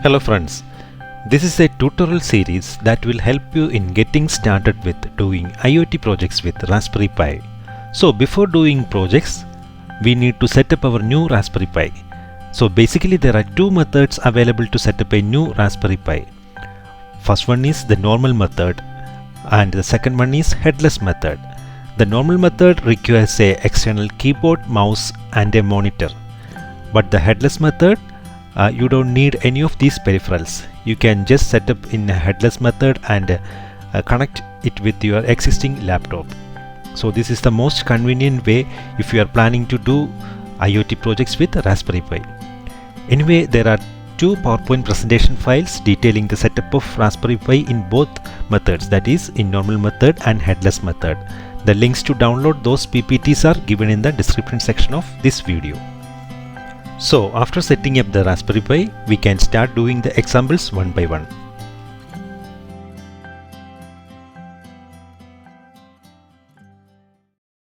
Hello friends, this is a tutorial series that will help you in getting started with doing IoT projects with Raspberry Pi. So before doing projects, we need to set up our new Raspberry Pi. So basically there are two methods available to set up a new Raspberry Pi. First one is the normal method and the second one is headless method. The normal method requires a external keyboard, mouse and a monitor. But the headless method, you don't need any of these peripherals. You can just set up in a headless method and connect it with your existing laptop. So this is the most convenient way if you are planning to do IoT projects with Raspberry Pi. Anyway, there are two PowerPoint presentation files detailing the setup of Raspberry Pi in both methods, that is in normal method and headless method. The links to download those PPTs are given in the description section of this video. So after setting up the Raspberry Pi, we can start doing the examples one by one.